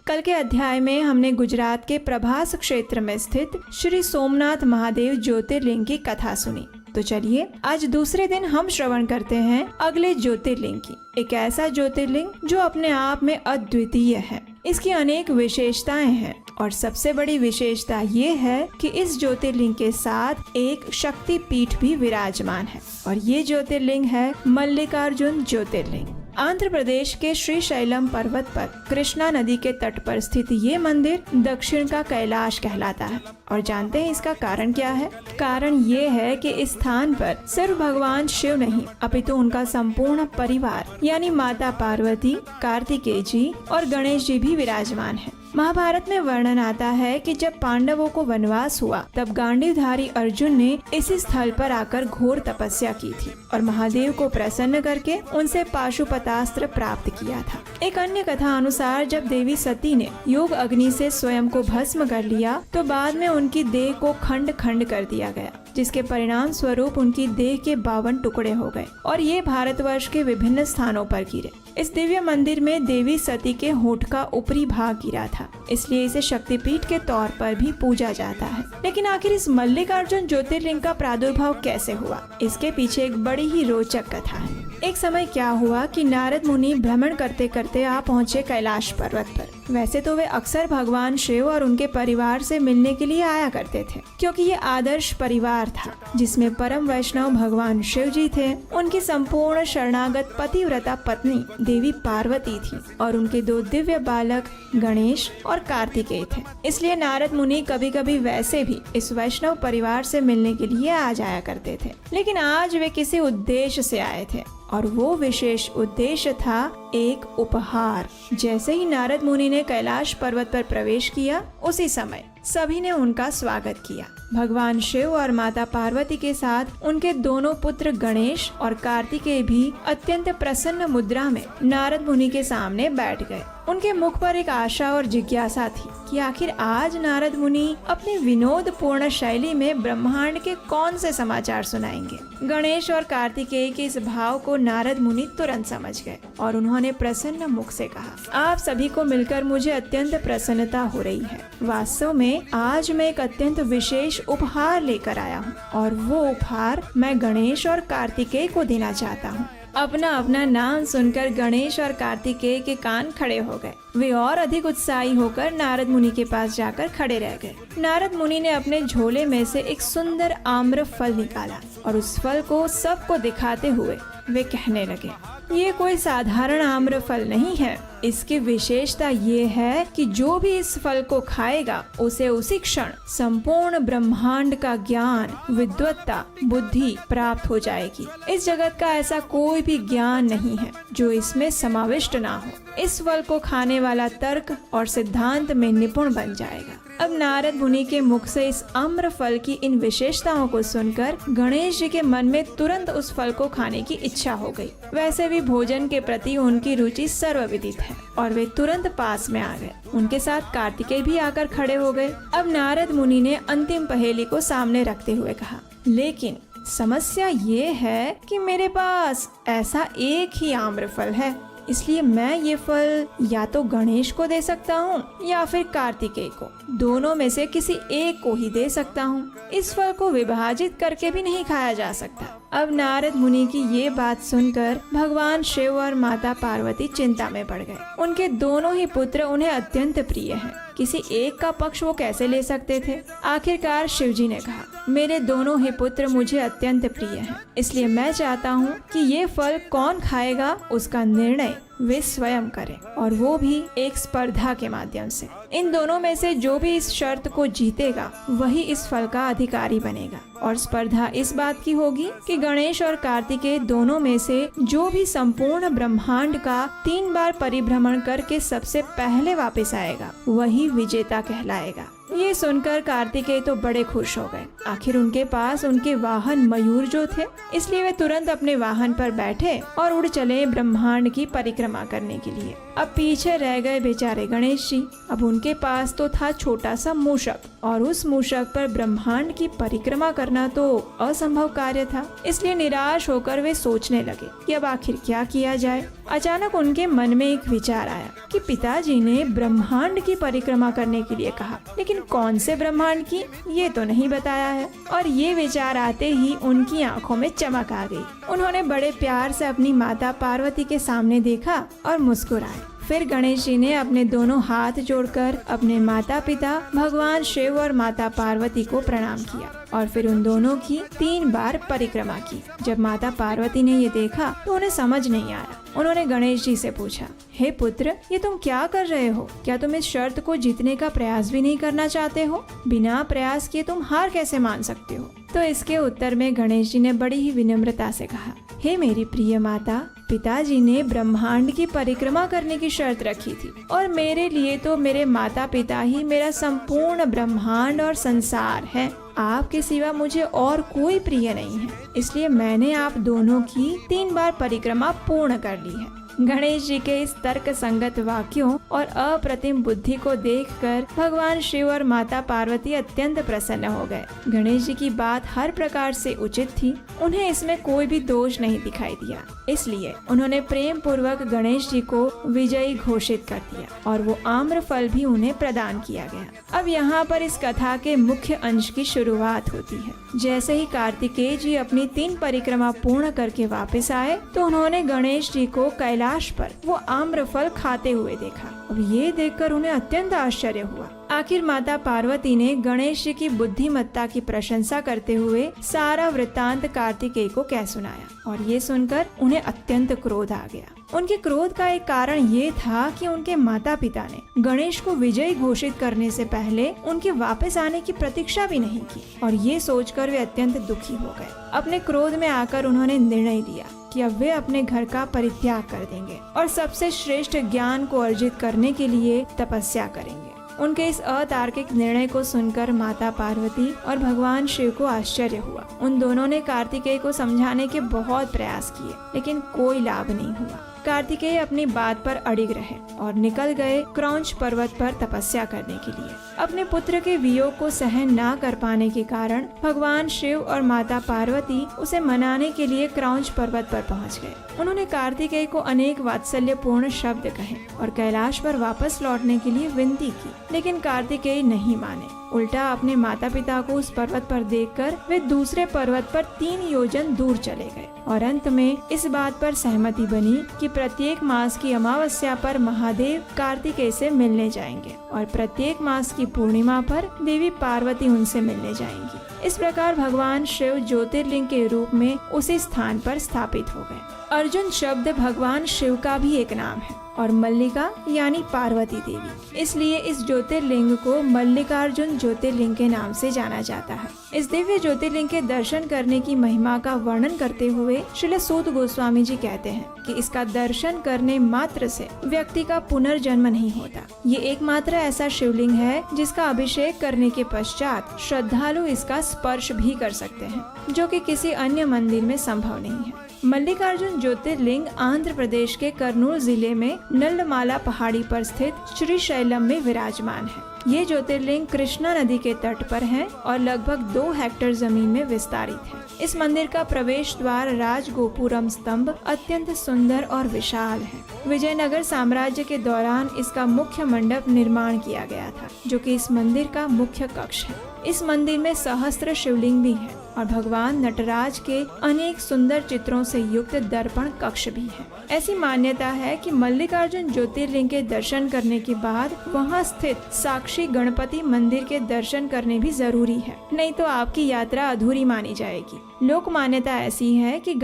कल के अध्याय में हमने गुजरात के प्रभास क्षेत्र में स्थित श्री सोमनाथ महादेव ज्योतिर्लिंग की कथा सुनी। तो चलिए आज दूसरे दिन हम श्रवण करते हैं अगले ज्योतिर्लिंग की। एक ऐसा ज्योतिर्लिंग जो अपने आप में अद्वितीय है। इसकी अनेक विशेषताएं हैं और सबसे बड़ी विशेषता ये है कि इस ज्योतिर्लिंग के साथ एक शक्ति पीठ भी विराजमान है और ये ज्योतिर्लिंग है मल्लिकार्जुन ज्योतिर्लिंग। आंध्र प्रदेश के श्रीशैलम पर्वत पर कृष्णा नदी के तट पर स्थित ये मंदिर दक्षिण का कैलाश कहलाता है। और जानते हैं इसका कारण क्या है? कारण ये है कि इस स्थान पर सिर्फ भगवान शिव नहीं अपितु उनका संपूर्ण परिवार यानी माता पार्वती, कार्तिकेय जी और गणेश जी भी विराजमान है। महाभारत में वर्णन आता है कि जब पांडवों को वनवास हुआ तब गांडीवधारी अर्जुन ने इसी स्थल पर आकर घोर तपस्या की थी और महादेव को प्रसन्न करके उनसे पाशुपतास्त्र प्राप्त किया था। एक अन्य कथा अनुसार जब देवी सती ने योग अग्नि से स्वयं को भस्म कर लिया तो बाद में उनकी देह को खंड खंड कर दिया गया, जिसके परिणाम स्वरूप उनकी देह के 52 टुकड़े हो गए और ये भारतवर्ष के विभिन्न स्थानों पर गिरे। इस दिव्य मंदिर में देवी सती के होठ का ऊपरी भाग गिरा था, इसलिए इसे शक्तिपीठ के तौर पर भी पूजा जाता है। लेकिन आखिर इस मल्लिकार्जुन ज्योतिर्लिंग का प्रादुर्भाव कैसे हुआ? इसके पीछे एक बड़ी ही रोचक कथा है। एक समय क्या हुआ कि नारद मुनि भ्रमण करते करते आ पहुँचे कैलाश पर्वत पर। वैसे तो वे अक्सर भगवान शिव और उनके परिवार से मिलने के लिए आया करते थे, क्योंकि ये आदर्श परिवार था जिसमें परम वैष्णव भगवान शिव जी थे, उनकी संपूर्ण शरणागत पतिव्रता पत्नी देवी पार्वती थी और उनके 2 दिव्य बालक गणेश और कार्तिकेय थे। इसलिए नारद मुनि कभी कभी वैसे भी इस वैष्णव परिवार से मिलने के लिए आ जाया करते थे। लेकिन आज वे किसी उद्देश्य से आए थे और वो विशेष उद्देश्य था एक उपहार। जैसे ही नारद मुनि ने कैलाश पर्वत पर प्रवेश किया उसी समय सभी ने उनका स्वागत किया। भगवान शिव और माता पार्वती के साथ उनके दोनों पुत्र गणेश और कार्तिकेय भी अत्यंत प्रसन्न मुद्रा में नारद मुनि के सामने बैठ गए। उनके मुख पर एक आशा और जिज्ञासा थी कि आखिर आज नारद मुनि अपनी विनोद पूर्ण शैली में ब्रह्मांड के कौन से समाचार सुनाएंगे। गणेश और कार्तिकेय के इस भाव को नारद मुनि तुरंत समझ गए और उन्होंने प्रसन्न मुख से कहा, आप सभी को मिलकर मुझे अत्यंत प्रसन्नता हो रही है। वास्तव में आज मैं एक अत्यंत विशेष उपहार लेकर आया हूँ और वो उपहार मैं गणेश और कार्तिकेय को देना चाहता हूँ। अपना अपना नाम सुनकर गणेश और कार्तिकेय के कान खड़े हो गए। वे और अधिक उत्साही होकर नारद मुनि के पास जाकर खड़े रह गए। नारद मुनि ने अपने झोले में से एक सुंदर आम्र फल निकाला और उस फल को सबको दिखाते हुए वे कहने लगे, ये कोई साधारण आम्र फल नहीं है। इसकी विशेषता ये है कि जो भी इस फल को खाएगा उसे उसी क्षण संपूर्ण ब्रह्मांड का ज्ञान, विद्वत्ता, बुद्धि प्राप्त हो जाएगी। इस जगत का ऐसा कोई भी ज्ञान नहीं है जो इसमें समाविष्ट ना हो। इस फल को खाने वाला तर्क और सिद्धांत में निपुण बन जाएगा। अब नारद मुनि के मुख से इस आम्र फल की इन विशेषताओं को सुनकर गणेश जी के मन में तुरंत उस फल को खाने की इच्छा हो गई। वैसे भी भोजन के प्रति उनकी रुचि सर्वविदित है और वे तुरंत पास में आ गए। उनके साथ कार्तिकेय भी आकर खड़े हो गए। अब नारद मुनि ने अंतिम पहेली को सामने रखते हुए कहा, लेकिन समस्या ये है कि मेरे पास ऐसा एक ही आम्र फल है, इसलिए मैं ये फल या तो गणेश को दे सकता हूँ या फिर कार्तिकेय को। दोनों में से किसी एक को ही दे सकता हूँ। इस फल को विभाजित करके भी नहीं खाया जा सकता। अब नारद मुनि की ये बात सुनकर भगवान शिव और माता पार्वती चिंता में पड़ गए। उनके दोनों ही पुत्र उन्हें अत्यंत प्रिय हैं। किसी एक का पक्ष वो कैसे ले सकते थे? आखिरकार शिव जी ने कहा, मेरे दोनों ही पुत्र मुझे अत्यंत प्रिय हैं, इसलिए मैं चाहता हूँ कि ये फल कौन खाएगा उसका निर्णय वे स्वयं करें, और वो भी एक स्पर्धा के माध्यम से। इन दोनों में से जो भी इस शर्त को जीतेगा वही इस फल का अधिकारी बनेगा। और स्पर्धा इस बात की होगी कि गणेश और कार्तिकेय दोनों में से जो भी संपूर्ण ब्रह्मांड का 3 बार परिभ्रमण करके सबसे पहले वापस आएगा वही विजेता कहलाएगा। ये सुनकर कार्तिकेय तो बड़े खुश हो गए। आखिर उनके पास उनके वाहन मयूर जो थे, इसलिए वे तुरंत अपने वाहन पर बैठे और उड़ चले ब्रह्मांड की परिक्रमा करने के लिए। अब पीछे रह गए बेचारे गणेश जी। अब उनके पास तो था छोटा सा मूषक और उस मूषक पर ब्रह्मांड की परिक्रमा करना रोकना तो असंभव कार्य था। इसलिए निराश होकर वे सोचने लगे कि अब आखिर क्या किया जाए। अचानक उनके मन में एक विचार आया कि पिताजी ने ब्रह्मांड की परिक्रमा करने के लिए कहा, लेकिन कौन से ब्रह्मांड की, ये तो नहीं बताया है। और ये विचार आते ही उनकी आंखों में चमक आ गई। उन्होंने बड़े प्यार से अपनी माता पार्वती के सामने देखा और मुस्कुराए। फिर गणेश जी ने अपने दोनों हाथ जोड़कर अपने माता पिता भगवान शिव और माता पार्वती को प्रणाम किया और फिर उन दोनों की 3 बार परिक्रमा की। जब माता पार्वती ने ये देखा तो उन्हें समझ नहीं आया। उन्होंने गणेश जी से पूछा, हे पुत्र, ये तुम क्या कर रहे हो? क्या तुम इस शर्त को जीतने का प्रयास भी नहीं करना चाहते हो? बिना प्रयास किए तुम हार कैसे मान सकते हो? तो इसके उत्तर में गणेश जी ने बड़ी ही विनम्रता से कहा, हे मेरी प्रिय माता, पिताजी ने ब्रह्मांड की परिक्रमा करने की शर्त रखी थी और मेरे लिए तो मेरे माता पिता ही मेरा संपूर्ण ब्रह्मांड और संसार है। आपके सिवा मुझे और कोई प्रिय नहीं है, इसलिए मैंने आप दोनों की 3 बार परिक्रमा पूर्ण कर ली है। गणेश जी के इस तर्क संगत वाक्यों और अप्रतिम बुद्धि को देखकर भगवान शिव और माता पार्वती अत्यंत प्रसन्न हो गए। गणेश जी की बात हर प्रकार से उचित थी, उन्हें इसमें कोई भी दोष नहीं दिखाई दिया। इसलिए उन्होंने प्रेम पूर्वक गणेश जी को विजयी घोषित कर दिया और वो आम्र फल भी उन्हें प्रदान किया गया। अब यहाँ पर इस कथा के मुख्य अंश की शुरुआत होती है। जैसे ही कार्तिकेय जी अपनी 3 परिक्रमा पूर्ण करके वापस आए तो उन्होंने गणेश जी को कैलाश पर वो आम्र फल खाते हुए देखा। अब ये देखकर उन्हें अत्यंत आश्चर्य हुआ। आखिर माता पार्वती ने गणेश जी की बुद्धिमत्ता की प्रशंसा करते हुए सारा वृत्तांत कार्तिकेय को कह सुनाया और ये सुनकर उन्हें अत्यंत क्रोध आ गया। उनके क्रोध का एक कारण ये था कि उनके माता पिता ने गणेश को विजयी घोषित करने से पहले उनके वापस आने की प्रतीक्षा भी नहीं की और ये सोचकर वे अत्यंत दुखी हो गए। अपने क्रोध में आकर उन्होंने निर्णय लिया कि अब वे अपने घर का परित्याग कर देंगे और सबसे श्रेष्ठ ज्ञान को अर्जित करने के लिए तपस्या करेंगे। उनके इस अतार्किक निर्णय को सुनकर माता पार्वती और भगवान शिव को आश्चर्य हुआ। उन दोनों ने कार्तिकेय को समझाने के बहुत प्रयास किए, लेकिन कोई लाभ नहीं हुआ। कार्तिकेय अपनी बात पर अड़िग रहे और निकल गए क्रौंच पर्वत पर तपस्या करने के लिए। अपने पुत्र के वियोग को सहन ना कर पाने के कारण भगवान शिव और माता पार्वती उसे मनाने के लिए क्रौंच पर्वत पर पहुंच गए। उन्होंने कार्तिकेय को अनेक वात्सल्यपूर्ण शब्द कहे और कैलाश पर वापस लौटने के लिए विनती की, लेकिन कार्तिकेय नहीं माने। उल्टा अपने माता पिता को उस पर्वत पर देखकर वे दूसरे पर्वत पर 3 योजन दूर चले गए और अंत में इस बात पर सहमति बनी कि प्रत्येक मास की अमावस्या पर महादेव कार्तिकेय से मिलने जाएंगे और प्रत्येक मास की पूर्णिमा पर देवी पार्वती उनसे मिलने जाएंगी। इस प्रकार भगवान शिव ज्योतिर्लिंग के रूप में उसी स्थान पर स्थापित हो गए। अर्जुन शब्द भगवान शिव का भी एक नाम है और मल्लिका यानी पार्वती देवी, इसलिए इस ज्योतिर्लिंग को मल्लिकार्जुन ज्योतिर्लिंग के नाम से जाना जाता है। इस दिव्य ज्योतिर्लिंग के दर्शन करने की महिमा का वर्णन करते हुए श्रील सूत गोस्वामी जी कहते हैं कि इसका दर्शन करने मात्र से व्यक्ति का पुनर्जन्म नहीं होता। ये एकमात्र ऐसा शिवलिंग है जिसका अभिषेक करने के पश्चात श्रद्धालु इसका स्पर्श भी कर सकते हैं, जो कि किसी अन्य मंदिर में संभव नहीं है। मल्लिकार्जुन ज्योतिर्लिंग आंध्र प्रदेश के कर्नूल जिले में नल्लमाला पहाड़ी पर स्थित श्रीशैलम में विराजमान है। ये ज्योतिर्लिंग कृष्णा नदी के तट पर है और लगभग 2 हेक्टेयर जमीन में विस्तारित है। इस मंदिर का प्रवेश द्वार राजगोपुरम स्तंभ अत्यंत सुंदर और विशाल है। विजयनगर साम्राज्य के दौरान इसका मुख्य मंडप निर्माण किया गया था, जो कि इस मंदिर का मुख्य कक्ष है। इस मंदिर में सहस्त्र शिवलिंग भी है और भगवान नटराज के अनेक सुंदर चित्रों से युक्त दर्पण कक्ष भी है। ऐसी मान्यता है कि मल्लिकार्जुन ज्योतिर्लिंग के दर्शन करने के बाद वहां स्थित साक्षी गणपति मंदिर के दर्शन करने भी जरूरी है, नहीं तो आपकी यात्रा अधूरी मानी जाएगी। लोक मान्यता ऐसी है कि